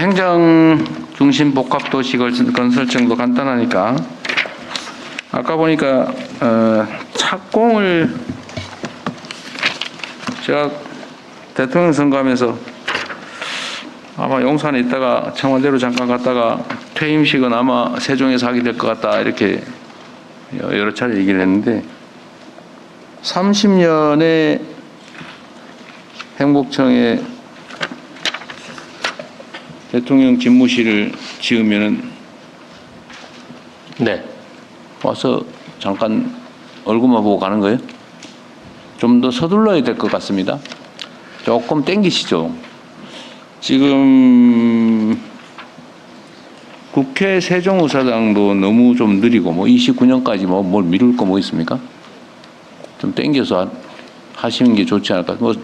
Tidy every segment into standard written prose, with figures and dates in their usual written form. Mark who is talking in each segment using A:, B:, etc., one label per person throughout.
A: 행정 중심 복합 도시 건설청도 간단하니까 아까 보니까 착공을 제가 대통령 선거하면서 아마 용산에 있다가 청와대로 잠깐 갔다가 퇴임식은 아마 세종에서 하게 될 것 같다 이렇게 여러 차례 얘기를 했는데 30년의 행복청에 대통령 집무실을 지으면은
B: 네.
A: 와서 잠깐 얼굴만 보고 가는 거예요? 좀 더 서둘러야 될 것 같습니다. 조금 땡기시죠. 지금 국회 세종의사당도 너무 좀 느리고 뭐 29년까지 뭘 미룰 거 뭐 있습니까? 좀 땡겨서 하시는 게 좋지 않을까? 뭐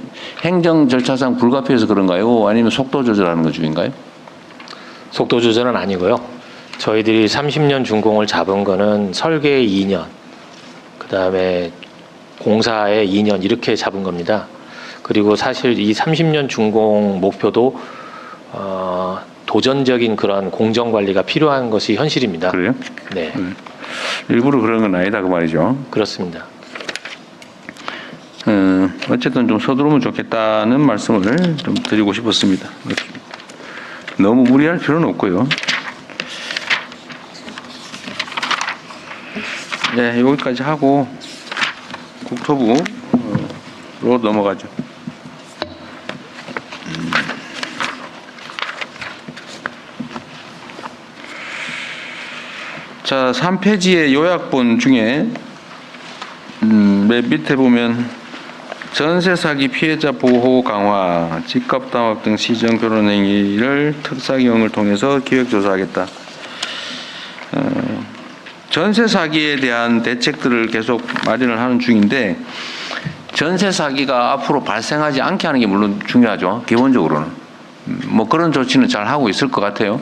A: 행정 절차상 불가피해서 그런가요? 아니면 속도 조절하는 것 중인가요?
B: 속도 조절은 아니고요. 저희들이 30년 준공을 잡은 거는 설계 2년, 그다음에 공사에 2년 이렇게 잡은 겁니다. 그리고 사실 이 30년 준공 목표도 도전적인 그런 공정 관리가 필요한 것이 현실입니다.
A: 그래요?
B: 네.
A: 일부러 그런 건 아니다 그 말이죠.
B: 그렇습니다.
A: 어쨌든 좀 서두르면 좋겠다는 말씀을 좀 드리고 싶었습니다. 너무 무리할 필요는 없고요. 네, 여기까지 하고 국토부로 넘어가죠. 자, 3페이지의 요약본 중에 맨 밑에 보면 전세 사기 피해자 보호 강화, 집값 담합 등 시정 결혼 행위를 특사경을 통해서 기획 조사하겠다. 전세 사기에 대한 대책들을 계속 마련을 하는 중인데 전세 사기가 앞으로 발생하지 않게 하는 게 물론 중요하죠. 기본적으로는 뭐 그런 조치는 잘 하고 있을 것 같아요.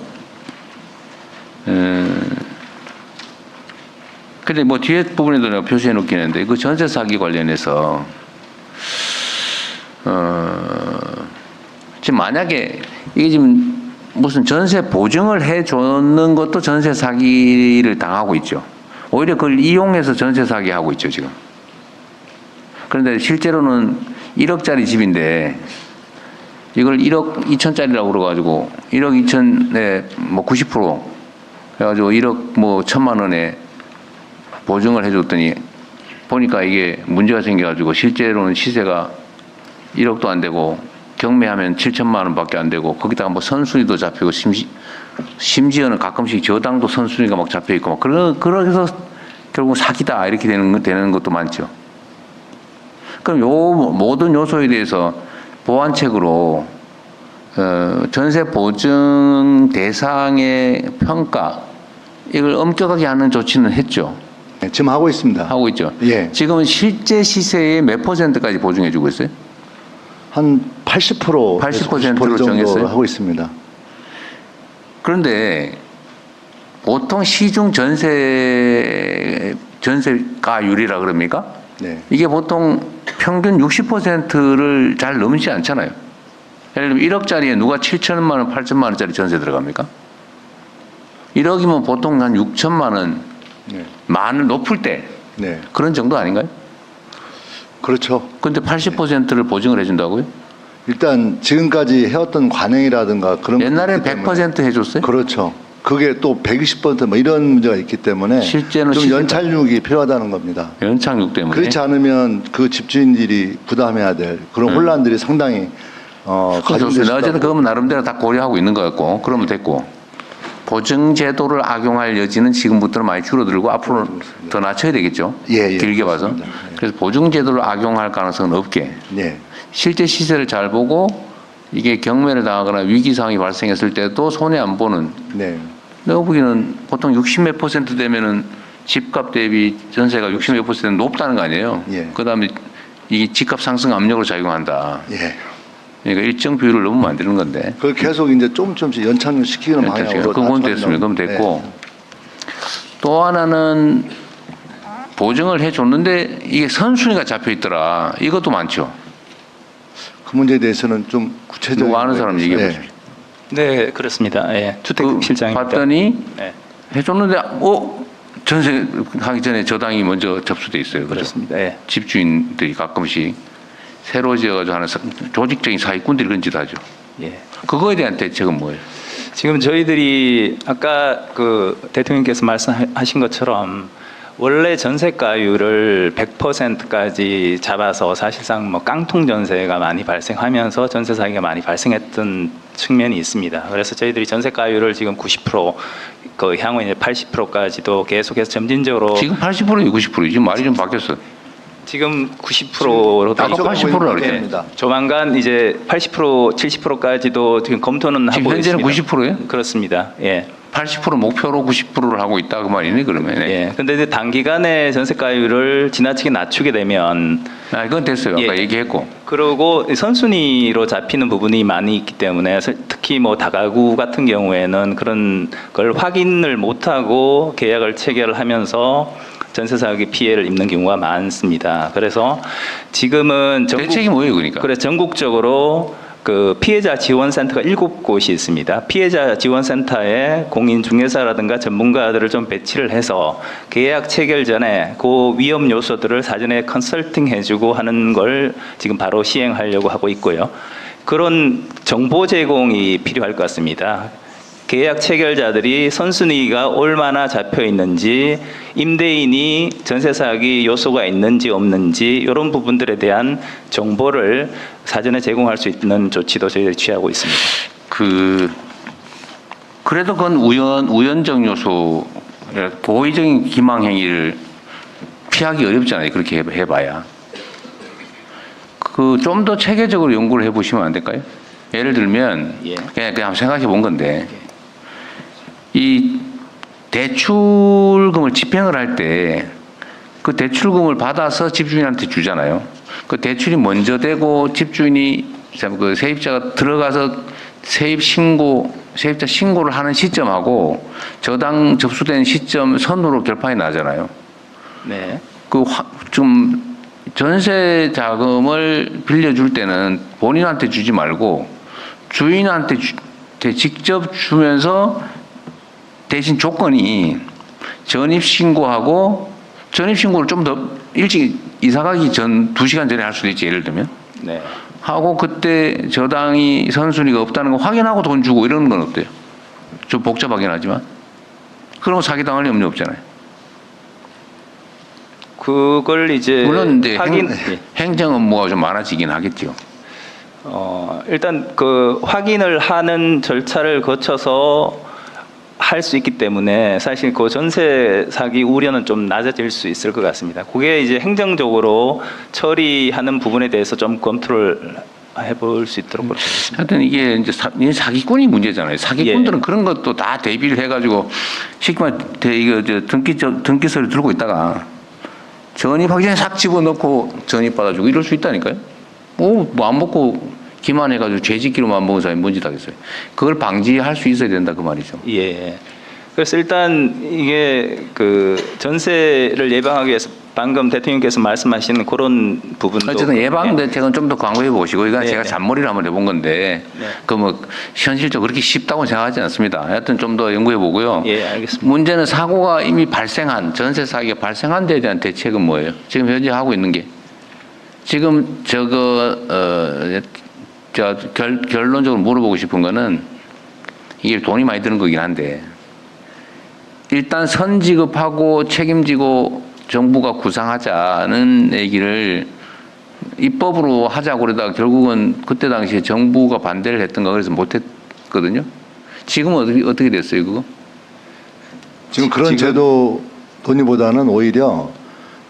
A: 근데 뭐 뒤에 부분에도 내가 표시해 놓긴 했는데 그 전세 사기 관련해서 지금 만약에 이게 지금 무슨 전세 보증을 해 줬는 것도 전세 사기를 당하고 있죠. 오히려 그걸 이용해서 전세 사기 하고 있죠, 지금. 그런데 실제로는 1억짜리 집인데 이걸 1억 2천짜리라고 그래가지고 1억 2천에 뭐 90% 해가지고 1억 뭐 1천만 원에 보증을 해줬더니 보니까 이게 문제가 생겨가지고 실제로는 시세가 1억도 안 되고 경매하면 7천만 원밖에 안 되고 거기다가 뭐 선순위도 잡히고 심지어는 가끔씩 저당도 선순위가 막 잡혀 있고 막 그래서 결국 사기다 이렇게 되는 것도 많죠. 그럼 요 모든 요소에 대해서 보완책으로 전세 보증 대상의 평가 이걸 엄격하게 하는 조치는 했죠.
C: 네, 지금 하고 있습니다.
A: 하고 있죠.
C: 예.
A: 지금은 실제 시세의 몇 %까지 보증해주고 있어요?
C: 한 80%로
A: 80%로
C: 정도
A: 정했어요?
C: 하고 있습니다.
A: 그런데 보통 시중 전세가율이라 그럽니까?
C: 네.
A: 이게 보통 평균 60%를 잘 넘지 않잖아요. 예를 들면 1억짜리에 누가 7천만 원, 8천만 원짜리 전세 들어갑니까? 1억이면 보통 한 6천만 원,
C: 네.
A: 만을 높을 때
C: 네.
A: 그런 정도 아닌가요?
C: 그렇죠.
A: 근데 80%를 보증을 해준다고요?
C: 일단 지금까지 해왔던 관행이라든가 그런
A: 옛날엔
C: 것들 때문에
A: 100% 해줬어요?
C: 그렇죠. 그게 또 120%뭐 이런 문제가 있기 때문에
A: 실제는
C: 좀 연착륙이 필요하다는 겁니다.
A: 연착륙 때문에.
C: 그렇지 않으면 그 집주인들이 부담해야 될 그런 혼란들이 상당히 가중될 수
A: 어쨌든
C: 있다고.
A: 그건 나름대로 다 고려하고 있는 것 같고 그러면 됐고 보증 제도를 악용할 여지는 지금부터는 많이 줄어들고 앞으로 더 낮춰야 되겠죠.
C: 예,
A: 길게 봐서.
C: 그렇습니다. 예.
A: 그래서 보증 제도를 악용할 가능성은 없게
C: 네.
A: 실제 시세를 잘 보고 이게 경매를 당하거나 위기 상황이 발생했을 때도 손해 안 보는.
C: 네.
A: 내가 보기에는 보통 60몇 % 되면은 집값 대비 전세가 60몇 % 높다는 거 아니에요.
C: 예.
A: 그다음에 이게 집값 상승 압력으로 작용한다.
C: 예.
A: 그러니까 일정 비율을 너무 만드는 건데.
C: 그걸 계속 이제 조금씩 연착륙시키는 방향으로.
A: 그건 됐습니다. 그럼 됐고 또 하나는 보증을 해줬는데 이게 선순위가 잡혀 있더라. 이것도 많죠.
C: 그 문제에 대해서는 좀 구체적인.
A: 누구 아는 사람 얘기해
C: 예.
A: 보십시오.
D: 네, 그렇습니다. 예, 주택
A: 그
D: 실장입니다.
A: 봤더니
D: 네,
A: 해줬는데 전세 하기 전에 저당이 먼저 접수돼 있어요. 그죠?
D: 그렇습니다. 예.
A: 집주인들이 가끔씩 새로 지어가지고 하는 조직적인 사기꾼들이 그런 짓 하죠.
D: 예.
A: 그거에 대한 대책은 뭐예요?
D: 지금 저희들이 아까 그 대통령께서 말씀하신 것처럼 원래 전세가율을 100%까지 잡아서 사실상 뭐 깡통 전세가 많이 발생하면서 전세 사기가 많이 발생했던 측면이 있습니다. 그래서 저희들이 전세가율을 지금 90%, 그 향후 이제 80%까지도 계속해서 점진적으로
A: 지금 80%에 90%. 지금 말이 좀 바뀌었어.
D: 지금 90%로
A: 아까 80% 라고
C: 네.
A: 그랬잖아요.
D: 조만간 이제 80%, 70%까지도 지금 검토는
A: 지금
D: 하고
A: 현재는
D: 있습니다.
A: 90%예요?
D: 그렇습니다. 예.
A: 80% 목표로 90%를 하고 있다 그 말이네 그러면.
D: 예. 근데 이제 단기간에 전세가율을 지나치게 낮추게 되면
A: 이건 됐어요. 아까
D: 예.
A: 얘기했고.
D: 그리고 선순위로 잡히는 부분이 많이 있기 때문에 특히 뭐 다가구 같은 경우에는 그런 걸 확인을 못하고 계약을 체결하면서 전세 사기 피해를 입는 경우가 많습니다. 그래서 지금은
A: 대책이 뭐예요, 그러니까?
D: 그래 전국적으로 그 피해자 지원센터가 7곳이 있습니다. 피해자 지원센터에 공인중개사라든가 전문가들을 좀 배치를 해서 계약 체결 전에 그 위험 요소들을 사전에 컨설팅 해주고 하는 걸 지금 바로 시행하려고 하고 있고요. 그런 정보 제공이 필요할 것 같습니다. 계약 체결자들이 선순위가 얼마나 잡혀 있는지, 임대인이 전세 사기 요소가 있는지 없는지 이런 부분들에 대한 정보를 사전에 제공할 수 있는 조치도 저희들이 취하고 있습니다.
A: 그래도 그건 우연적 요소, 고의적인 기망 행위를 피하기 어렵잖아요. 그렇게 해봐야. 좀 더 체계적으로 연구를 해보시면 안 될까요? 예를 들면
D: 예.
A: 그냥 생각해 본 건데. 이 대출금을 집행을 할 때 그 대출금을 받아서 집주인한테 주잖아요. 그 대출이 먼저 되고 집주인이 그 세입자가 들어가서 세입자 신고를 하는 시점하고 저당 접수된 시점 선으로 결판이 나잖아요.
D: 네.
A: 좀 전세 자금을 빌려줄 때는 본인한테 주지 말고 주인한테 직접 주면서 대신 조건이 전입신고하고 전입신고를 좀 더 일찍 이사가기 전 2시간 전에 할 수도 있지 예를 들면
D: 네.
A: 하고 그때 저당이 선순위가 없다는 거 확인하고 돈 주고 이러는 건 어때요? 좀 복잡하긴 하지만 그런 거 사기당할 염려 없잖아요.
D: 그걸 이제
A: 물론 이제
D: 확인
A: 행정 업무가 좀 많아지긴 하겠죠.
D: 일단 그 확인을 하는 절차를 거쳐서 할 수 있기 때문에 사실 그 전세 사기 우려는 좀 낮아질 수 있을 것 같습니다. 그게 이제 행정적으로 처리하는 부분에 대해서 좀 검토를 해볼 수 있도록 그렇게 하겠습니다.
A: 하여튼 이게 이제 사기꾼이 문제잖아요. 사기꾼들은 그런 것도 다 대비를 해가지고 쉽게 말해 이거 등기서를 들고 있다가 전입하기 전에 싹 집어넣고 전입 받아주고 이럴 수 있다니까요. 뭐 안 먹고 기만해가지고 죄짓기로만 먹은 사람이 뭔 짓 하겠어요. 그걸 방지할 수 있어야 된다 그 말이죠.
D: 예. 그래서 일단 이게 그 전세를 예방하기 위해서 방금 대통령께서 말씀하신 그런 부분도
A: 어쨌든 예방 대책은 좀 더 강구해 보시고 이건
D: 네,
A: 제가
D: 네.
A: 잔머리를 한번 해본 건데
D: 네.
A: 그 뭐 현실적으로 그렇게 쉽다고 생각하지 않습니다. 하여튼 좀 더 연구해 보고요.
D: 예, 알겠습니다.
A: 문제는 사고가 이미 발생한 전세 사기가 발생한 데에 대한 대책은 뭐예요? 지금 현재 하고 있는 게 지금 결론적으로 물어보고 싶은 거는 이게 돈이 많이 드는 거긴 한데 일단 선지급하고 책임지고 정부가 구상하자는 얘기를 입법으로 하자고 그러다가 결국은 그때 당시에 정부가 반대를 했던가 그래서 못했거든요. 지금은 어떻게 됐어요 그거?
C: 지금 그런 제도 논의보다는 오히려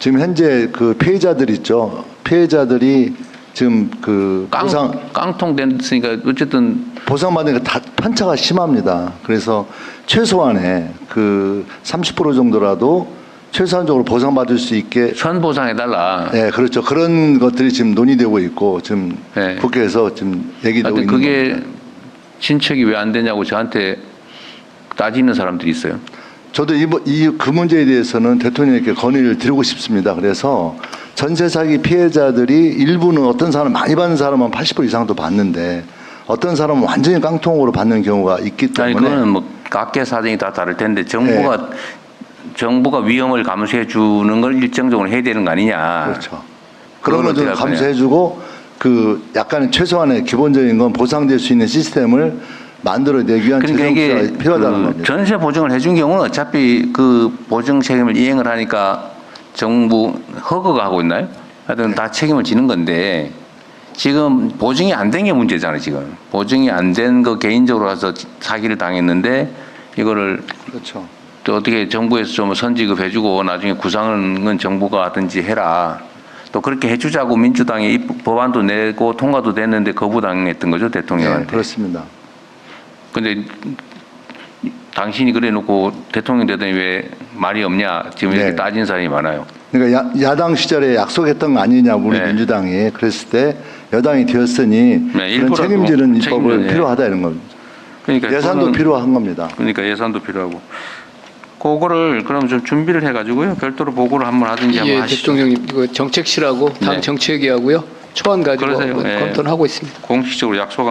C: 지금 현재 그 피해자들 있죠. 피해자들이 지금 그
A: 깡통 됐으니까 어쨌든
C: 보상받는 게 다 편차가 심합니다. 그래서 최소한의 그 30% 정도라도 최소한적으로 보상받을 수 있게
A: 선보상해달라.
C: 네, 그렇죠. 그런 것들이 지금 논의되고 있고 지금
A: 네.
C: 국회에서 지금 얘기되고 있는
A: 그게
C: 겁니다.
A: 친척이 왜 안 되냐고 저한테 따지는 사람들이 있어요.
C: 저도 그 문제에 대해서는 대통령님께 건의를 드리고 싶습니다. 그래서 전세 사기 피해자들이 일부는 어떤 사람 많이 받는 사람은 80% 이상도 받는데 어떤 사람은 완전히 깡통으로 받는 경우가 있기
A: 아니
C: 때문에
A: 그거는 뭐 각계 사정이 다 다를 텐데 정부가 위험을 감수해 주는 걸 일정적으로 해야 되는 거 아니냐.
C: 그렇죠. 그런 건 좀
A: 어떻게 할 거냐.
C: 감수해주고 그 약간의 최소한의 기본적인 건 보상될 수 있는 시스템을 만들어내기 위한
A: 그러니까 이게
C: 재정수가 필요하다는 겁니다.
A: 전세 보증을 해준 경우는 어차피 그 보증 책임을 이행을 하니까 정부 허가가 하고 있나요? 하여튼 다 책임을 지는 건데 지금 보증이 안 된 게 문제잖아요. 지금 보증이 안 된 거 개인적으로 가서 사기를 당했는데 이거를
C: 그렇죠.
A: 또 어떻게 정부에서 좀 선지급해주고 나중에 구상은 정부가 하든지 해라. 또 그렇게 해주자고 민주당이 이 법안도 내고 통과도 됐는데 거부당했던 거죠 대통령한테.
C: 네, 그렇습니다.
A: 근데 당신이 그래놓고 대통령 되더니 왜 말이 없냐 지금 이렇게
C: 네.
A: 따진 사람이 많아요.
C: 그러니까 야당 시절에 약속했던 거 아니냐 우리
A: 네.
C: 민주당이 그랬을 때 여당이 되었으니
A: 네,
C: 그런
A: 일부라도
C: 책임지는 입법을
A: 책임져야
C: 필요하다 이런 겁니다.
A: 그러니까
C: 예산도
A: 저는-
C: 필요한 겁니다.
A: 그러니까 예산도 필요하고 그거를 그럼 좀 준비를 해가지고요 별도로 보고를 한번 하든지 한번
E: 예,
A: 하시죠.
E: 대통령님 이거 정책실하고 당
A: 네.
E: 정책위하고요 초안 가지고
A: 그러세요. 예.
E: 검토를 하고 있습니다.
A: 공식적으로 약속한